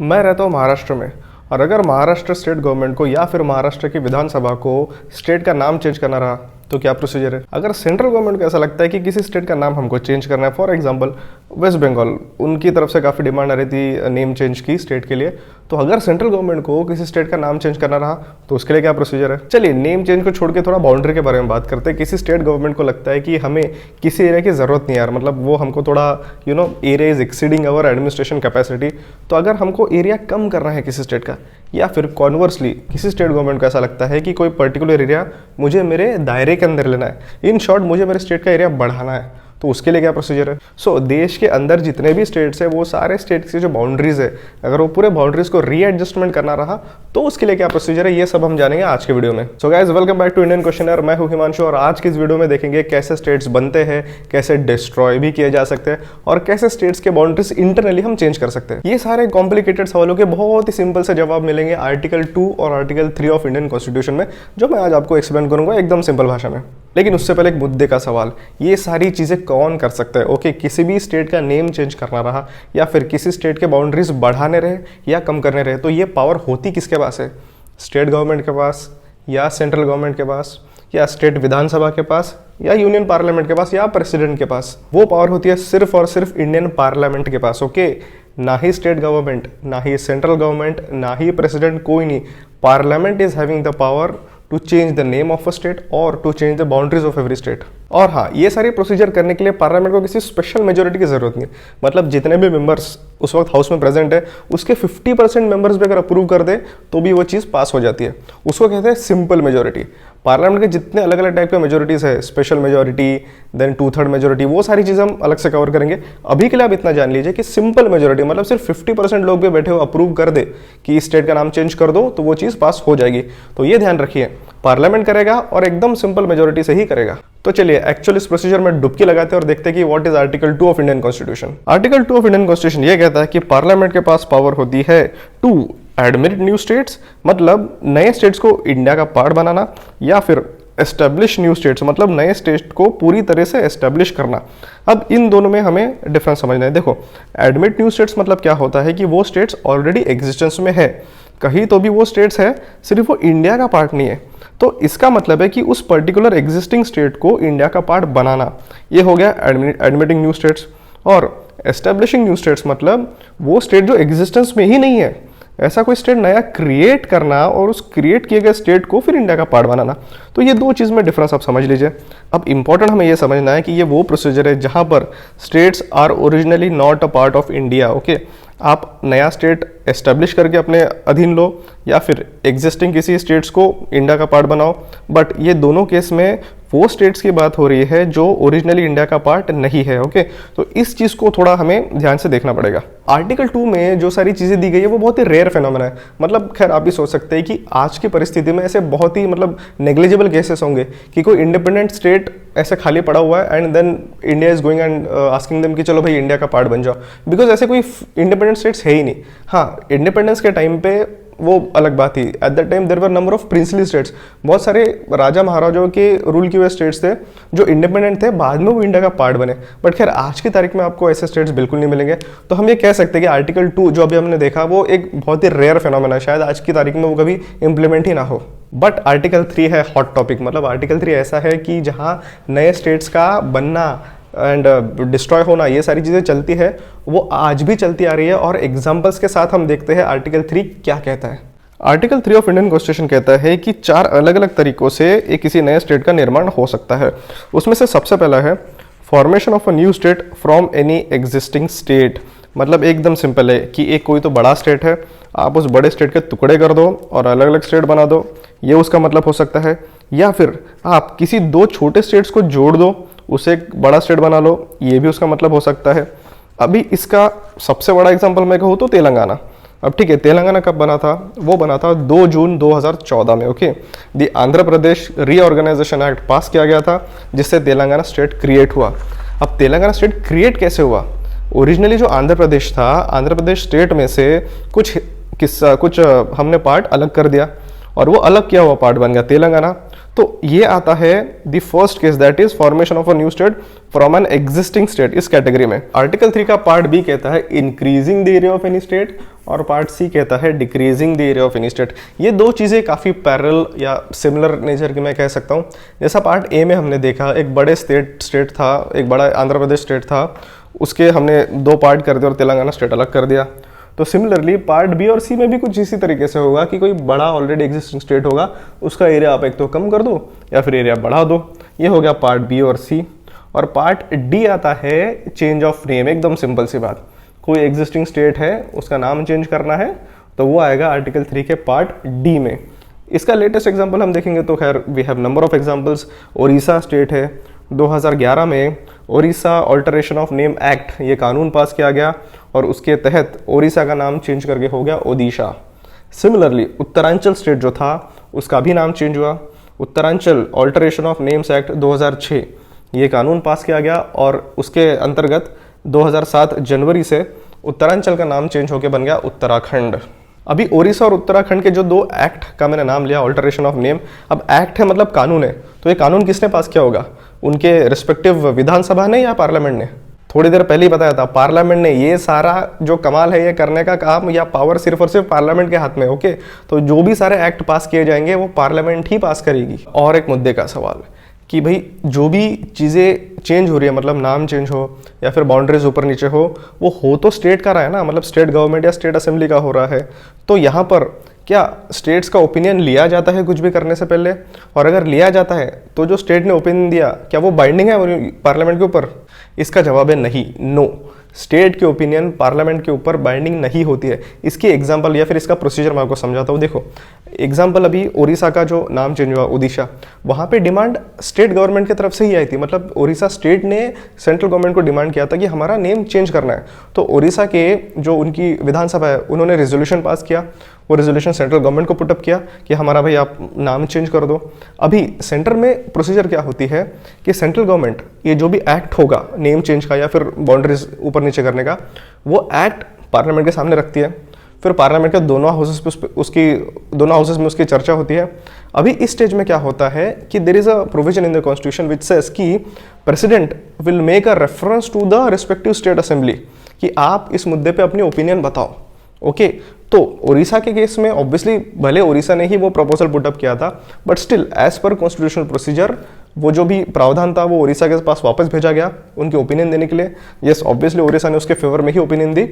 मैं रहता हूँ महाराष्ट्र में, और अगर महाराष्ट्र स्टेट गवर्नमेंट को या फिर महाराष्ट्र की विधानसभा को स्टेट का नाम चेंज करना रहा तो क्या प्रोसीजर है। अगर सेंट्रल गवर्नमेंट को ऐसा लगता है कि किसी स्टेट का नाम हमको चेंज करना है, फॉर एग्जांपल वेस्ट बंगाल, उनकी तरफ से काफ़ी डिमांड आ रही थी नेम चेंज की स्टेट के लिए, तो अगर सेंट्रल गवर्नमेंट को किसी स्टेट का नाम चेंज करना रहा तो उसके लिए क्या प्रोसीजर है। चलिए नेम चेंज को छोड़ के थोड़ा बाउंड्री के बारे में बात करते हैं। किसी स्टेट गवर्नमेंट को लगता है कि हमें किसी एरिया की ज़रूरत नहीं यार, मतलब वो हमको थोड़ा area is exceeding our administration capacity, तो अगर हमको एरिया कम करना है किसी स्टेट का, या फिर कॉन्वर्सली किसी स्टेट गवर्नमेंट को ऐसा लगता है कि कोई पर्टिकुलर एरिया मुझे मेरे दायरे के अंदर लेना है, इन शॉर्ट मुझे मेरे स्टेट का एरिया बढ़ाना है, तो उसके लिए क्या प्रोसीजर है। सो देश के अंदर जितने भी स्टेट्स है वो सारे स्टेट्स की जो बाउंड्रीज है, अगर वो पूरे बाउंड्रीज को रीएडजस्टमेंट करना रहा तो उसके लिए क्या प्रोसीजर है, ये सब हम जानेंगे आज के वीडियो में। So guys, welcome back to Indian Questioner. मैं हूं हिमांशु और आज की इस वीडियो में देखेंगे कैसे स्टेट्स बनते हैं, कैसे डिस्ट्रॉय भी किए जा सकते हैं और कैसे स्टेट्स के बाउंड्रीज इंटरनली हम चेंज कर सकते हैं। ये सारे कॉम्प्लिकेटेड सवालों के बहुत ही सिंपल से जवाब मिलेंगे आर्टिकल 2 और आर्टिकल 3 ऑफ इंडियन कॉन्स्टिट्यूशन में, जो मैं आज आपको एक्सप्लेन करूंगा एकदम सिंपल भाषा में। लेकिन उससे पहले एक मुद्दे का सवाल, ये सारी चीजें कौन कर सकता है। ओके, किसी भी स्टेट का नेम चेंज करना रहा या फिर किसी स्टेट के बाउंड्रीज बढ़ाने रहे या कम करने रहे, तो ये पावर होती किसके पास है, स्टेट गवर्नमेंट के पास या सेंट्रल गवर्नमेंट के पास या स्टेट विधानसभा के पास या यूनियन पार्लियामेंट के पास या प्रेसिडेंट के पास। वो पावर होती है सिर्फ और सिर्फ इंडियन पार्लियामेंट के पास। ओके, ना ही स्टेट गवर्नमेंट, ना ही सेंट्रल गवर्नमेंट, ना ही प्रेसिडेंट, कोई नहीं। Parliament is having the power to change the name of a state और to change the boundaries of every state. और हाँ, ये सारी प्रोसीजर करने के लिए पार्लियामेंट को किसी स्पेशल मेजोरिटी की जरूरत नहीं है। मतलब जितने भी मेंबर्स उस वक्त हाउस में प्रेजेंट है उसके 50% मेंबर्स भी अगर अप्रूव कर दे तो भी वो चीज़ पास हो जाती है। उसको कहते हैं सिंपल मेजोरिटी। पार्लियामेंट के जितने अलग अलग टाइप के मेजोरिटीज है, स्पेशल मेजोरिटी, देन 2/3 मेजोरिटी, वो सारी चीज़ हम अलग से कवर करेंगे। अभी के लिए आप इतना जान लीजिए कि सिंपल मेजोरिटी मतलब सिर्फ 50% लोग भी बैठे हो अप्रूव कर दे कि इस स्टेट का नाम चेंज कर दो तो वो चीज़ पास हो जाएगी। तो ये ध्यान रखिए, पार्लियामेंट करेगा और एकदम सिंपल मेजोरिटी से ही करेगा। तो चलिए एक्चुअली इस प्रोसीजर में डुबकी लगाते हैं और देखते हैं कि what is article 2 of Indian constitution. Article 2 of Indian constitution ये कहता है कि पार्लियामेंट के पास पावर होती है टू एडमिट न्यू स्टेट्स, मतलब नए स्टेट्स को इंडिया का पार्ट बनाना, या फिर एस्टेब्लिश न्यू स्टेट्स, मतलब नए स्टेट को पूरी तरह से एस्टेब्लिश करना। अब इन दोनों में हमें डिफरेंस समझना है। देखो, एडमिट न्यू स्टेट्स मतलब क्या होता है कि वो स्टेट्स ऑलरेडी एग्जिस्टेंस में है, कहीं तो भी वो स्टेट्स है, सिर्फ वो इंडिया का पार्ट नहीं है। तो इसका मतलब है कि उस पर्टिकुलर एग्जिस्टिंग स्टेट को इंडिया का पार्ट बनाना, ये हो गया एडमिटिंग न्यू स्टेट्स। और एस्टेब्लिशिंग न्यू स्टेट्स मतलब वो स्टेट जो एग्जिस्टेंस में ही नहीं है, ऐसा कोई स्टेट नया क्रिएट करना और उस क्रिएट किए गए स्टेट को फिर इंडिया का पार्ट बनाना। तो ये दो चीज़ में डिफरेंस आप समझ लीजिए। अब इंपॉर्टेंट हमें ये समझना है कि ये वो प्रोसीजर है जहाँ पर states are originally not a part of India. Okay, आप नया स्टेट एस्टेब्लिश करके अपने अधीन लो या फिर एग्जिस्टिंग किसी स्टेट्स को इंडिया का पार्ट बनाओ, बट ये दोनों केस में वो स्टेट्स की बात हो रही है जो ओरिजिनली इंडिया का पार्ट नहीं है। ओके, तो इस चीज़ को थोड़ा हमें ध्यान से देखना पड़ेगा। आर्टिकल 2 में जो सारी चीज़ें दी गई है वो बहुत ही रेयर फिनोमेना है। मतलब खैर आप भी सोच सकते हैं कि आज की परिस्थिति में ऐसे बहुत ही नेग्लिजिबल केसेस होंगे कि कोई इंडिपेंडेंट स्टेट ऐसे खाली पड़ा हुआ है and then India is going and asking them कि चलो भाई इंडिया का पार्ट बन जाओ, बिकॉज ऐसे कोई इंडिपेंडेंट स्टेट्स है ही नहीं। हाँ, इंडिपेंडेंस के टाइम पे वो अलग बात थी। At that time there were number of princely states, बहुत सारे राजा महाराजाओं के रूल किए हुए स्टेट्स थे जो इंडिपेंडेंट थे, बाद में वो इंडिया का पार्ट बने। बट खैर आज की तारीख में आपको ऐसे स्टेट्स बिल्कुल नहीं मिलेंगे। तो हम ये कह सकते हैं कि आर्टिकल 2 जो अभी हमने देखा वो एक बहुत ही रेयर फिनोमेना है, शायद आज की तारीख में वो कभी इंप्लीमेंट ही ना हो। बट आर्टिकल 3 है हॉट टॉपिक। मतलब आर्टिकल 3 ऐसा है कि जहाँ नए स्टेट्स का बनना एंड डिस्ट्रॉय होना, ये सारी चीज़ें चलती है, वो आज भी चलती आ रही है। और एग्जाम्पल्स के साथ हम देखते हैं आर्टिकल 3 क्या कहता है। आर्टिकल 3 ऑफ इंडियन कॉन्स्टिट्यूशन कहता है कि 4 अलग अलग तरीकों से एक किसी नए स्टेट का निर्माण हो सकता है। उसमें से सबसे पहला है formation of a new state from any existing state. मतलब एकदम सिंपल है कि एक कोई तो बड़ा स्टेट है, आप उस बड़े स्टेट के टुकड़े कर दो और अलग अलग स्टेट बना दो, ये उसका मतलब हो सकता है। या फिर आप किसी 2 छोटे स्टेट्स को जोड़ दो, उसे एक बड़ा स्टेट बना लो, ये भी उसका मतलब हो सकता है। अभी इसका सबसे बड़ा एग्जांपल मैं कहूँ तो तेलंगाना। अब ठीक है, तेलंगाना कब बना था, वो बना था 2 जून 2014 में। Okay, the Andhra Pradesh reorganisation act pass किया गया था जिससे तेलंगाना स्टेट क्रिएट हुआ। अब तेलंगाना स्टेट क्रिएट कैसे हुआ, ओरिजिनली जो आंध्र प्रदेश था, आंध्र प्रदेश स्टेट में से कुछ हमने पार्ट अलग कर दिया और वो अलग किया हुआ पार्ट बन गया तेलंगाना। तो ये आता है the first case, that is formation of a new state from an existing state, इस कैटेगरी में। आर्टिकल 3 का पार्ट बी कहता है increasing the area of any state, और पार्ट सी कहता है decreasing the area of any state. ये दो चीज़ें काफ़ी पैरेलल या सिमिलर नेचर की मैं कह सकता हूँ। जैसा पार्ट ए में हमने देखा, एक बड़े स्टेट था, एक बड़ा आंध्र प्रदेश स्टेट था, उसके हमने दो पार्ट कर दिया और तेलंगाना स्टेट अलग कर दिया। तो सिमिलरली पार्ट बी और सी में भी कुछ इसी तरीके से होगा कि कोई बड़ा ऑलरेडी एग्जिस्टिंग स्टेट होगा, उसका एरिया आप एक तो कम कर दो या फिर एरिया बढ़ा दो। ये हो गया पार्ट बी और सी। और पार्ट डी आता है चेंज ऑफ नेम, एकदम सिंपल सी बात। कोई एग्जिस्टिंग स्टेट है, उसका नाम चेंज करना है, तो वो आएगा आर्टिकल 3 के पार्ट डी में। इसका लेटेस्ट एग्जांपल हम देखेंगे तो खैर we have number of examples. Odisha state है, 2011 में Odisha alteration of name act, ये कानून पास किया गया और उसके तहत ओडिशा का नाम चेंज करके हो गया ओडिशा। सिमिलरली उत्तरांचल स्टेट जो था उसका भी नाम चेंज हुआ। Uttaranchal alteration of names act 2006, ये कानून पास किया गया और उसके अंतर्गत 2007 जनवरी से उत्तरांचल का नाम चेंज होकर बन गया उत्तराखंड। अभी ओडिशा और उत्तराखंड के जो दो एक्ट का मैंने नाम लिया, ऑल्टरेशन ऑफ नेम, अब एक्ट है मतलब कानून है, तो ये कानून किसने पास किया होगा? उनके रिस्पेक्टिव विधानसभा ने या पार्लियामेंट ने? थोड़ी देर पहले ही बताया था, पार्लियामेंट ने। ये सारा जो कमाल है ये करने का काम या पावर सिर्फ और सिर्फ पार्लियामेंट के हाथ में। ओके, तो जो भी सारे एक्ट पास किए जाएंगे वो पार्लियामेंट ही पास करेगी। और एक मुद्दे का सवाल कि भाई जो भी चीज़ें चेंज हो रही है, मतलब नाम चेंज हो या फिर बाउंड्रीज ऊपर नीचे वो हो तो स्टेट का रहा है ना, मतलब स्टेट गवर्नमेंट या स्टेट असेंबली का हो रहा है। तो यहाँ पर क्या स्टेट्स का ओपिनियन लिया जाता है कुछ भी करने से पहले? और अगर लिया जाता है तो जो स्टेट ने ओपिनियन दिया क्या वो बाइंडिंग है पार्लियामेंट के ऊपर? इसका जवाब है नहीं, नो। स्टेट के ओपिनियन पार्लियामेंट के ऊपर बाइंडिंग नहीं होती है। इसकी एग्जांपल या फिर इसका प्रोसीजर मैं आपको समझाता हूँ। देखो एग्जांपल, अभी ओडिशा का जो नाम चेंज हुआ ओडिशा, वहाँ पे डिमांड स्टेट गवर्नमेंट की तरफ से ही आई थी। मतलब ओडिशा स्टेट ने सेंट्रल गवर्नमेंट को डिमांड किया था कि हमारा नेम चेंज करना है। तो ओडिशा के जो उनकी विधानसभा है उन्होंने रेजोल्यूशन पास किया, वो रेजोल्यूशन सेंट्रल गवर्नमेंट को पुटअप किया कि हमारा भाई आप नाम चेंज कर दो। अभी सेंटर में प्रोसीजर क्या होती है कि सेंट्रल गवर्नमेंट ये जो भी एक्ट होगा नेम चेंज का या फिर बाउंड्रीज ऊपर नीचे करने का, वो एक्ट पार्लियामेंट के सामने रखती है। फिर पार्लियामेंट के दोनों हाउसेस में उसकी चर्चा होती है। अभी इस स्टेज में क्या होता है कि there is a provision in the constitution which says कि president will make a reference to the respective state assembly कि आप इस मुद्दे पे अपनी ओपिनियन बताओ। ओके, तो ओडिशा के केस में ऑब्वियसली भले ओडिशा ने ही वो प्रपोजल पुटअप किया था, but still as per constitutional procedure वो जो भी प्रावधान था वो ओडिशा के पास वापस भेजा गया उनके ओपिनियन देने के लिए। यस, ऑब्वियसली ओडिशा ने उसके फेवर में ही ओपिनियन दी,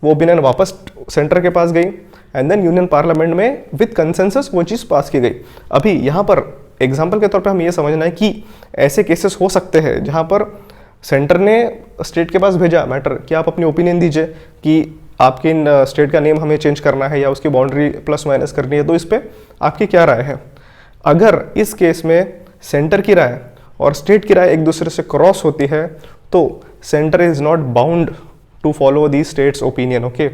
वो ओपिनियन वापस सेंटर के पास गई एंड देन यूनियन पार्लियामेंट में विद कंसेंसस वो चीज़ पास की गई। अभी यहाँ पर एग्जाम्पल के तौर पर हमें ये समझना है कि ऐसे केसेस हो सकते हैं जहाँ पर सेंटर ने स्टेट के पास भेजा मैटर कि आप अपनी ओपिनियन दीजिए कि आपके इन स्टेट का नेम हमें चेंज करना है या उसकी बाउंड्री प्लस माइनस करनी है, तो इस पर आपकी क्या राय है? अगर इस केस में सेंटर की राय और स्टेट की राय एक दूसरे से क्रॉस होती है तो centre is not bound to follow the states opinion. Okay,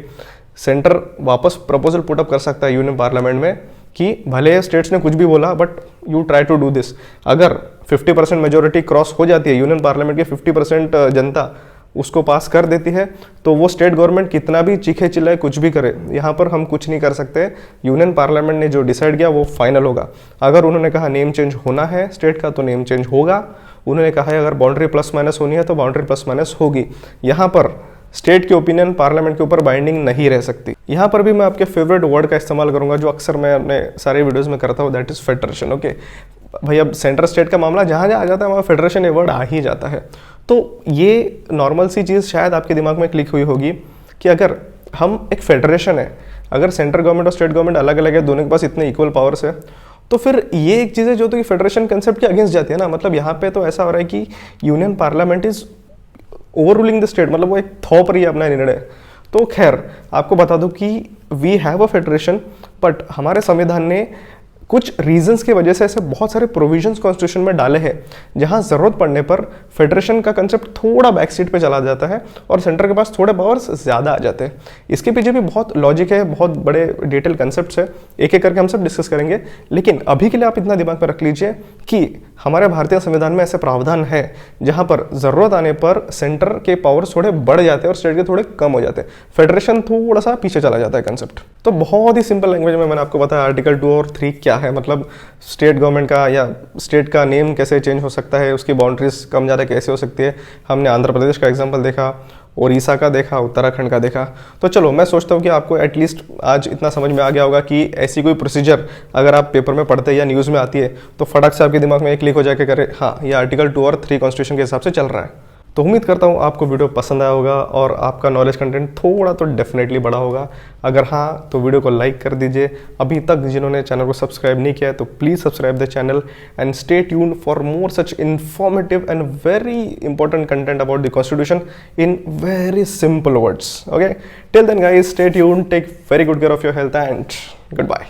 centre वापस प्रपोजल पुटअप कर सकता है यूनियन पार्लियामेंट में कि भले स्टेट्स ने कुछ भी बोला but you try to do this. अगर 50% मेजोरिटी क्रॉस हो जाती है, यूनियन पार्लियामेंट की 50% जनता उसको पास कर देती है, तो वो स्टेट गवर्नमेंट कितना भी चीखे चिल्लाए कुछ भी करे, यहाँ पर हम कुछ नहीं कर सकते। यूनियन पार्लियामेंट ने जो डिसाइड किया वो फाइनल होगा। अगर उन्होंने कहा नेम चेंज होना है स्टेट का तो नेम चेंज होगा। उन्होंने कहा है अगर बाउंड्री प्लस माइनस होनी है तो बाउंड्री प्लस माइनस होगी। यहाँ पर स्टेट की ओपिनियन पार्लियामेंट के ऊपर बाइंडिंग नहीं रह सकती। यहाँ पर भी मैं आपके फेवरेट वर्ड का इस्तेमाल करूंगा जो अक्सर मैं अपने सारे वीडियोस में करता हूँ, दैट इज फेडरेशन। ओके भाई, अब सेंटर स्टेट का मामला जहाँ जहाँ आ जाता है वहाँ फेडरेशन ये वर्ड आ ही जाता है। तो ये नॉर्मल सी चीज़ शायद आपके दिमाग में क्लिक हुई होगी कि अगर हम एक फेडरेशन है, अगर सेंट्रल गवर्नमेंट और स्टेट गवर्नमेंट अलग अलग है, दोनों के पास इतने इक्वल पावर्स है, तो फिर ये एक चीज़ है जो तो कि फेडरेशन कंसेप्ट के अगेंस्ट जाती है ना। मतलब यहाँ पे तो ऐसा हो रहा है कि union parliament is over ruling the state, मतलब वो एक थोप रही है अपना निर्णय। तो खैर आपको बता दूं कि we have a federation, but हमारे संविधान ने कुछ रीजंस की वजह से ऐसे बहुत सारे प्रोविजंस कॉन्स्टिट्यूशन में डाले हैं जहां जरूरत पड़ने पर फेडरेशन का कंसेप्ट थोड़ा बैक सीट पे चला जाता है और सेंटर के पास थोड़े पावर्स ज़्यादा आ जाते हैं। इसके पीछे भी बहुत लॉजिक है, बहुत बड़े डिटेल कंसेप्ट्स है, एक एक करके हम सब डिस्कस करेंगे। लेकिन अभी के लिए आप इतना दिमाग में रख लीजिए कि हमारे भारतीय संविधान में ऐसे प्रावधान है जहां पर जरूरत आने पर सेंटर के पावर्स थोड़े बढ़ जाते हैं और स्टेट के थोड़े कम हो जाते हैं। फेडरेशन थोड़ा सा पीछे चला जाता है कंसेप्ट। तो बहुत ही सिंपल लैंग्वेज में मैंने आपको बताया आर्टिकल 2 और 3 क्या है, मतलब स्टेट गवर्नमेंट का या स्टेट का नेम कैसे चेंज हो सकता है, उसकी बाउंड्रीज कम ज़्यादा कैसे हो सकती है। हमने आंध्र प्रदेश का एग्जांपल देखा, उड़ीसा का देखा, उत्तराखंड का देखा। तो चलो मैं सोचता हूँ कि आपको एटलीस्ट आज इतना समझ में आ गया होगा कि ऐसी कोई प्रोसीजर अगर आप पेपर में पढ़ते हैं या न्यूज़ में आती है तो फटाक से आपके दिमाग में एक क्लिक हो जाके करे हाँ ये आर्टिकल 2 और 3 कॉन्स्टिट्यूशन के हिसाब से चल रहा है। तो उम्मीद करता हूँ आपको वीडियो पसंद आया होगा और आपका नॉलेज कंटेंट थोड़ा तो डेफिनेटली बड़ा होगा। अगर हाँ तो वीडियो को लाइक कर दीजिए। अभी तक जिन्होंने चैनल को सब्सक्राइब नहीं किया है तो please subscribe the channel and stay tune for more such informative and very important content about the constitution in very simple words. Okay, till then guys, stay tune, take very good care of your health and good bye.